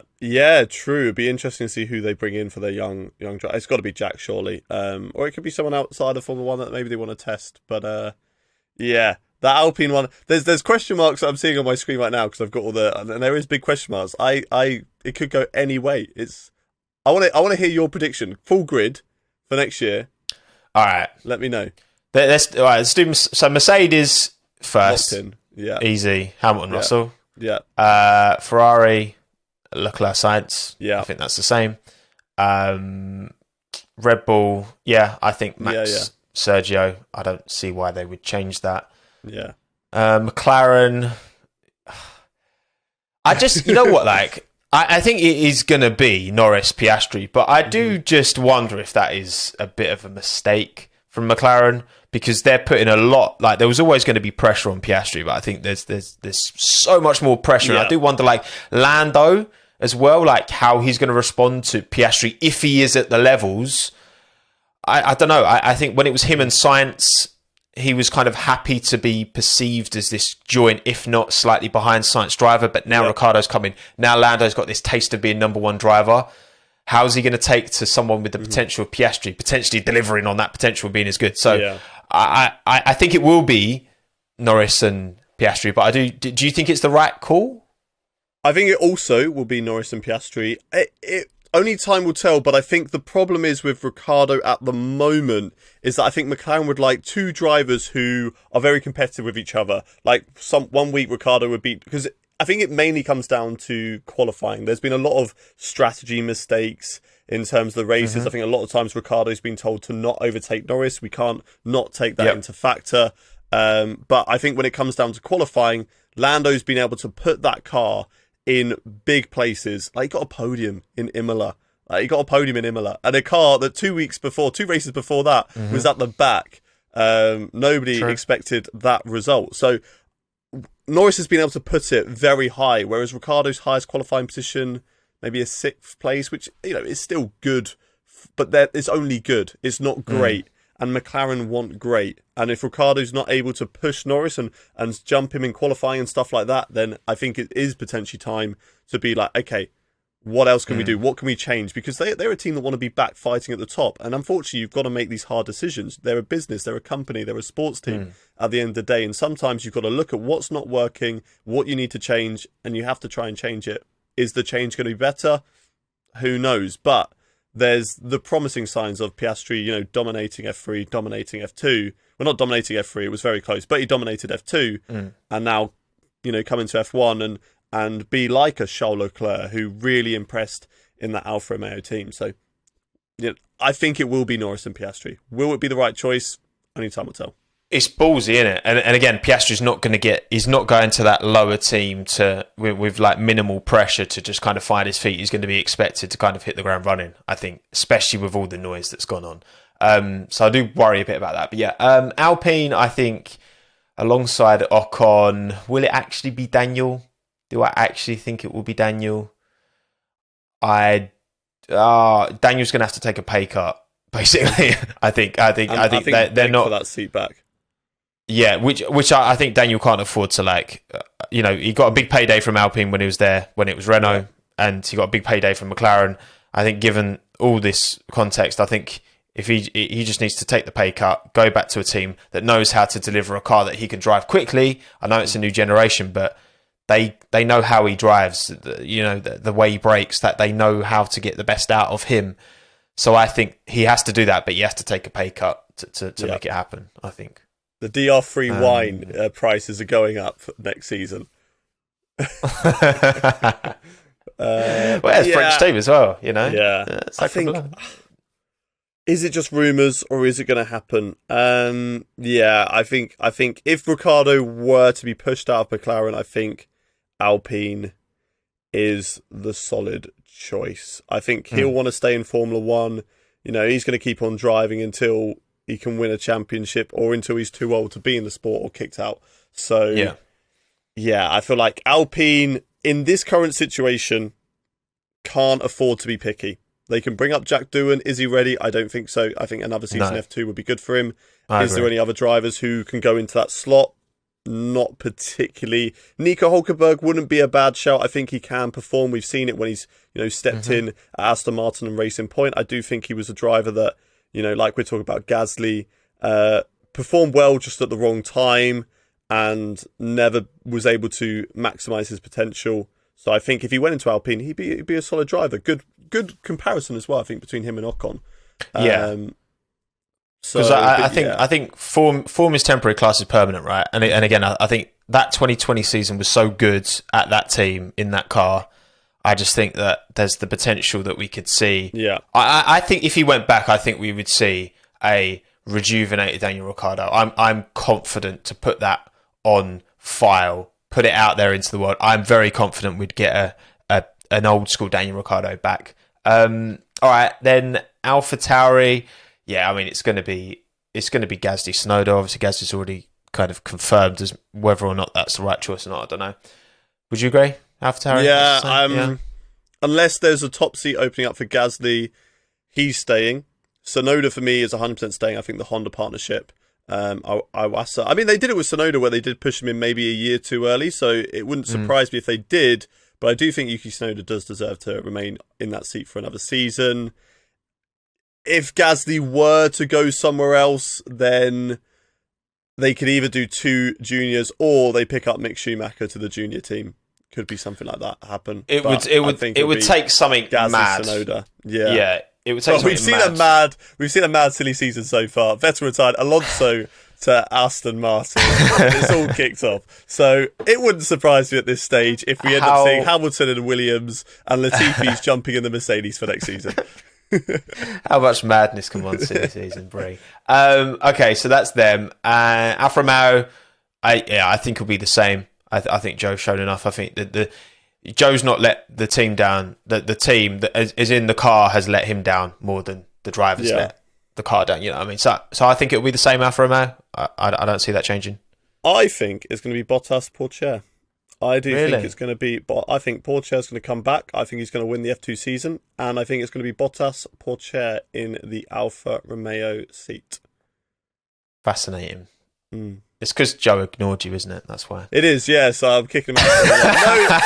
true. It'd be interesting to see who they bring in for their young driver. It's got to be Jack, surely, or it could be someone outside of Formula 1 that maybe they want to test. But that Alpine one, there's question marks that I'm seeing on my screen right now because I've got and there is big question marks. It could go any way. I want to hear your prediction, full grid for next year. All right, let me know. Let's do. So Mercedes first, locked in. Yeah, easy. Hamilton, Russell. Yeah. Ferrari, Leclerc, Sainz. Yeah. I think that's the same. Red Bull, I think Max, Sergio. I don't see why they would change that. Yeah. McLaren, I just, you know what, like, I think it is going to be Norris, Piastri, but I do just wonder if that is a bit of a mistake from McLaren, because they're putting a lot, like there was always going to be pressure on Piastri, but I think there's so much more pressure. And I do wonder, like Lando as well, like how he's going to respond to Piastri if he is at the levels. I don't know. I think when it was him and Sainz, he was kind of happy to be perceived as this joint, if not slightly behind Sainz driver. But now Ricciardo's coming. Now Lando's got this taste of being number one driver. How's he going to take to someone with the potential of Piastri, potentially delivering on that potential of being as good? So I think it will be Norris and Piastri, but do you think it's the right call? I think it also will be Norris and Piastri. Only time will tell, but I think the problem is with Ricciardo at the moment is that I think McLaren would like two drivers who are very competitive with each other. Like 1 week Ricciardo would beat, because I think it mainly comes down to qualifying. There's been a lot of strategy mistakes in terms of the races. I think a lot of times Ricciardo's been told to not overtake Norris. We can't not take that into factor. But I think when it comes down to qualifying, Lando's been able to put that car in big places. Like he got a podium in Imola. And a car that 2 races before that was at the back. Nobody expected that result. So Norris has been able to put it very high, whereas Ricciardo's highest qualifying position, maybe a 6th place, which is still good, but it's only good. It's not great. and McLaren want great. And if Ricciardo's not able to push Norris and jump him in qualifying and stuff like that, then I think it is potentially time to be like, okay, what else can we do? What can we change? Because they're a team that want to be back fighting at the top. And unfortunately, you've got to make these hard decisions. They're a business, they're a company, they're a sports team at the end of the day. And sometimes you've got to look at what's not working, what you need to change, and you have to try and change it. Is the change going to be better? Who knows? But there's the promising signs of Piastri, dominating F3, dominating F2. Well, not dominating F3, it was very close, but he dominated F2 and now, come into F1 and be like a Charles Leclerc who really impressed in that Alfa Romeo team. So, I think it will be Norris and Piastri. Will it be the right choice? Only time will tell. It's ballsy, isn't it? And again, Piastri's not going to he's not going to that lower team with like minimal pressure to just kind of find his feet. He's going to be expected to kind of hit the ground running, I think, especially with all the noise that's gone on. So I do worry a bit about that. But yeah, Alpine, I think, alongside Ocon, will it actually be Daniel? Do I actually think it will be Daniel? Daniel's going to have to take a pay cut, basically. I think they're not for that seat back. Yeah, which I think Daniel can't afford to he got a big payday from Alpine when he was there, when it was Renault, and he got a big payday from McLaren. I think given all this context, I think if he just needs to take the pay cut, go back to a team that knows how to deliver a car that he can drive quickly. I know it's a new generation, but they know how he drives, the way he brakes, that they know how to get the best out of him. So I think he has to do that, but he has to take a pay cut to make it happen, I think. The DR free wine prices are going up next season. Well, it's French team as well, Yeah. I think, is it just rumours or is it going to happen? I think if Ricciardo were to be pushed out of McLaren, I think Alpine is the solid choice. I think he'll want to stay in Formula One. He's going to keep on driving until he can win a championship or until he's too old to be in the sport or kicked out. So, I feel like Alpine, in this current situation, can't afford to be picky. They can bring up Jack Doohan. Is he ready? I don't think so. I think another season F2 would be good for him. Is there any other drivers who can go into that slot? Not particularly. Nico Hulkenberg wouldn't be a bad shout. I think he can perform. We've seen it when he's stepped in at Aston Martin and Racing Point. I do think he was a driver that, like we're talking about Gasly, performed well just at the wrong time and never was able to maximise his potential. So I think if he went into Alpine, he'd be a solid driver. Good comparison as well, I think, between him and Ocon. Because I think form is temporary, class is permanent, right? And again, I think that 2020 season was so good at that team in that car. I just think that there's the potential that we could see. Yeah, I think if he went back, I think we would see a rejuvenated Daniel Ricciardo. I'm confident to put that on file, put it out there into the world. I'm very confident we'd get an old school Daniel Ricciardo back. All right, then AlphaTauri. Yeah, I mean it's going to be Gasly Tsunoda. Obviously, Gasly's already kind of confirmed as whether or not that's the right choice or not. I don't know. Would you agree? AlphaTauri? Yeah, unless there's a top seat opening up for Gasly, he's staying. Tsunoda for me is 100% staying. I think the Honda partnership, Iwasa. I mean, they did it with Tsunoda where they did push him in maybe a year too early, so it wouldn't surprise me if they did. But I do think Yuki Tsunoda does deserve to remain in that seat for another season. If Gasly were to go somewhere else, then they could either do two juniors or they pick up Mick Schumacher to the junior team. Could be something like that happen. It would take something Gasly, mad. Tsunoda. Yeah. It would take we've seen a mad silly season so far. Vettel retired, Alonso to Aston Martin. It's all kicked off. So it wouldn't surprise me at this stage if we end up seeing Hamilton and Williams and Latifi's jumping in the Mercedes for next season. How much madness can one silly season bring? Okay, so that's them. Alfa Romeo, I think it'll be the same. I think Zhou showed enough. I think that Zhou's not let the team down. The team that is in the car has let him down more than the drivers let the car down. You know what I mean? So I think it'll be the same Alfa Romeo. I don't see that changing. I think it's going to be Bottas, Pourchaire. I do think it's going to be... I think Pourchaire's going to come back. I think he's going to win the F2 season. And I think it's going to be Bottas, Pourchaire in the Alfa Romeo seat. Fascinating. Mm. It's because Zhou ignored you, isn't it? That's why. It is, yeah. So I'm kicking him out.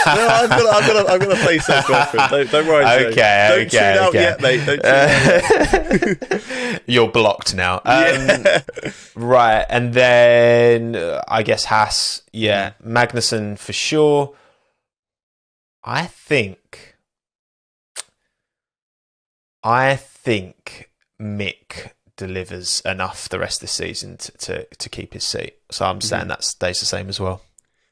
No, I've got a place I've got for him. Don't worry, Joe. Don't tune out yet, mate. Don't tune out yet. You're blocked now. Yeah. Right, and then I guess Haas. Yeah, Magnussen for sure. I think Mick delivers enough the rest of the season to keep his seat. So I'm saying that stays the same as well.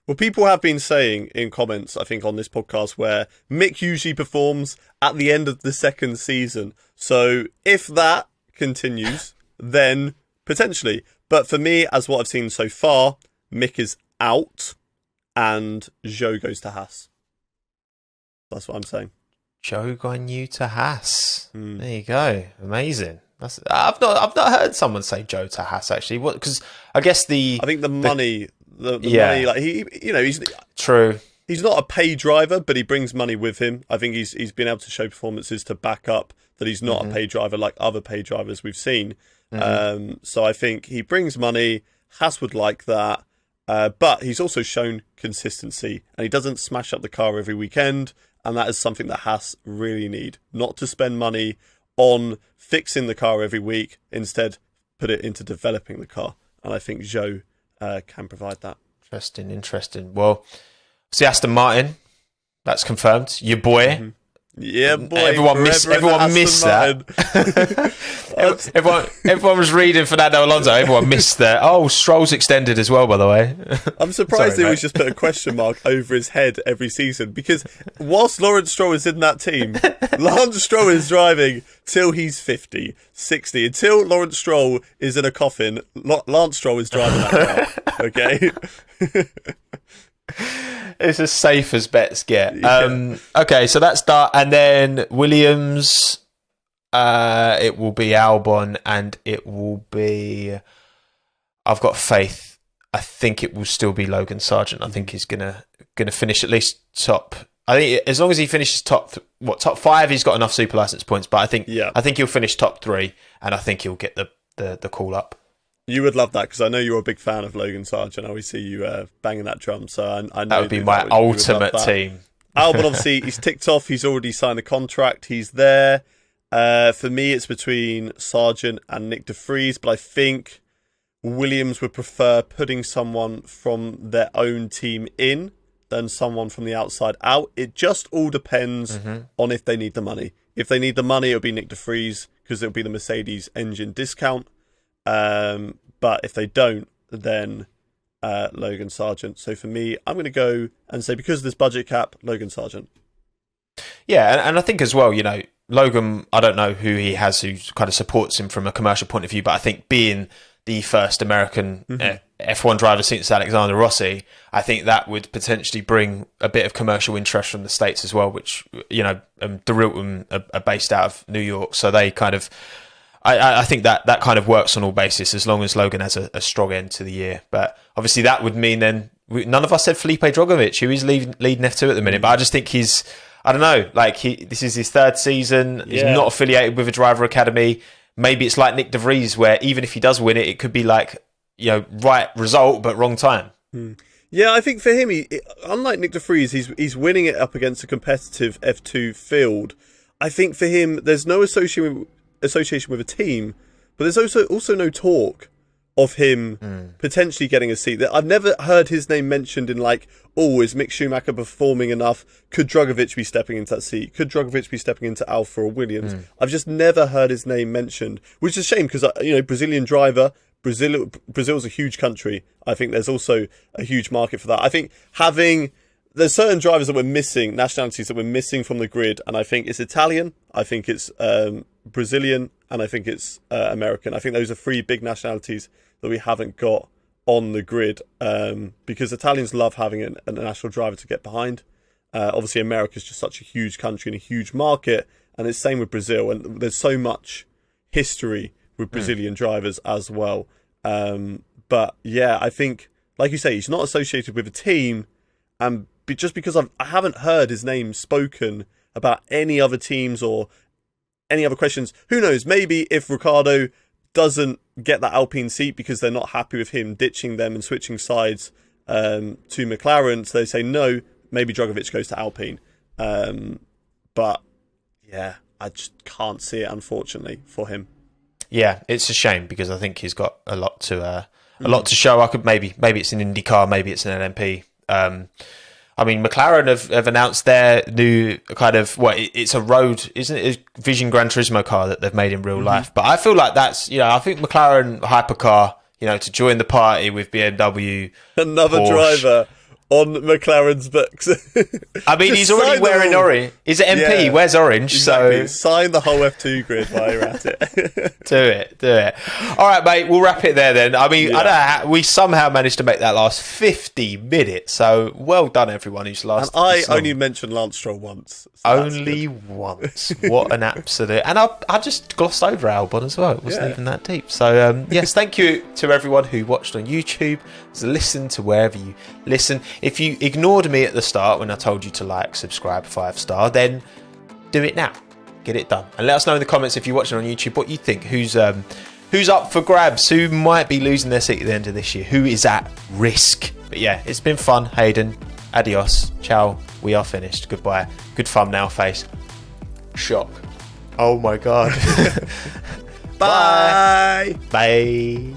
Well, people have been saying in comments, I think, on this podcast, where Mick usually performs at the end of the second season. So if that continues, then potentially. But for me, as what I've seen so far, Mick is out and Zhou goes to Haas. That's what I'm saying. Zhou going you to Haas. There you go. Amazing. I've not heard someone say Zhou to Haas actually. What? Because I guess the money, the money, like he's true. He's not a paid driver, but he brings money with him. I think he's been able to show performances to back up that he's not a paid driver like other paid drivers we've seen. So I think he brings money. Haas would like that, but he's also shown consistency, and he doesn't smash up the car every weekend, and that is something that Haas really need. Not to spend money on fixing the car every week, instead put it into developing the car, and I think Zhou can provide that. Interesting. Well, see Aston Martin, that's confirmed. Your boy. Yeah, boy. Everyone missed that. everyone was reading Fernando Alonso. Everyone missed that. Oh, Stroll's extended as well, by the way. I'm surprised they always just put a question mark over his head every season, because whilst Lawrence Stroll is in that team, Lance Stroll is driving till he's 50, 60. Until Lawrence Stroll is in a coffin, Lance Stroll is driving that car. Okay? It's as safe as bets get. Okay, so that's that. And then Williams, it will be Albon, and it will be... I've got faith. I think it will still be Logan Sargent. I think he's gonna finish at least top... I think as long as he finishes top 5, he's got enough super license points. But I think he'll finish top 3, and I think he'll get the call up. You would love that, because I know you're a big fan of Logan Sargent. I always see you banging that drum, so I know that would be my ultimate team. Albon, obviously, he's ticked off. He's already signed a contract. He's there. For me, it's between Sargent and Nick de Vries, but I think Williams would prefer putting someone from their own team in than someone from the outside out. It just all depends on if they need the money. If they need the money, it'll be Nick de Vries, because it'll be the Mercedes engine discount. But if they don't, then Logan Sargent. So for me, I'm going to go and say, because of this budget cap, Logan Sargent. Yeah, and I think as well, Logan, I don't know who he has who kind of supports him from a commercial point of view, but I think being the first American F1 driver since Alexander Rossi, I think that would potentially bring a bit of commercial interest from the States as well, which, DeRilton are based out of New York, so they kind of... I think that kind of works on all bases as long as Logan has a strong end to the year. But obviously that would mean then none of us said Felipe Drogovic, who is leading F2 at the minute. But I just think this is his 3rd season. He's not affiliated with a driver academy. Maybe it's like Nick de Vries, where even if he does win it, it could be like, right result, but wrong time. Yeah, I think for him, unlike Nick de Vries, he's winning it up against a competitive F2 field. I think for him, there's no association with a team, but there's also no talk of him potentially getting a seat. I've never heard his name mentioned in is Mick Schumacher performing enough? Could Drogovic be stepping into that seat? Could Drogovic be stepping into Alfa or Williams? I've just never heard his name mentioned, which is a shame, because Brazilian driver. Brazil's a huge country. I think there's also a huge market for that. I think there's certain drivers that we're missing, nationalities that we're missing from the grid, and I think it's Italian, I think it's Brazilian, and I think it's American. I think those are 3 big nationalities that we haven't got on the grid, because Italians love having a national driver to get behind. Obviously, America's just such a huge country and a huge market, and it's same with Brazil, and there's so much history with Brazilian drivers as well. But yeah, I think, like you say, he's not associated with a team, and just because I haven't heard his name spoken about any other teams or any other questions. Who knows? Maybe if Ricciardo doesn't get that Alpine seat because they're not happy with him ditching them and switching sides to McLaren. So they say no, maybe Drogovic goes to Alpine. But yeah, I just can't see it, unfortunately, for him. Yeah, it's a shame because I think he's got a lot to show. I could maybe it's an IndyCar, maybe it's an LMP. I mean, McLaren have announced their new kind of it's a road, isn't it? A Vision Gran Turismo car that they've made in real life. But I feel like that's I think McLaren hypercar, to join the party with BMW, another Porsche. Driver on McLaren's books. I mean, he's already wearing orange. He's an MP. Yeah, Wears orange. exactly. So sign the whole F2 grid while you're at it. do it. All right, mate. We'll wrap it there then. I mean, I don't know how, we somehow managed to make that last 50 minutes. So well done, everyone who's lasted. And I this long. only mentioned Lance Stroll once. So Only once. What an absolute... And I just glossed over Albon as well. It wasn't even that deep. So, yes, thank you to everyone who watched on YouTube, listened to wherever you listen. If you ignored me at the start when I told you to like, subscribe, 5-star, then do it now. Get it done. And let us know in the comments if you're watching on YouTube what you think. Who's up for grabs? Who might be losing their seat at the end of this year? Who is at risk? But yeah, it's been fun, Hayden. Adios. Ciao. We are finished. Goodbye. Good thumbnail face. Shock. Oh my God. Bye. Bye.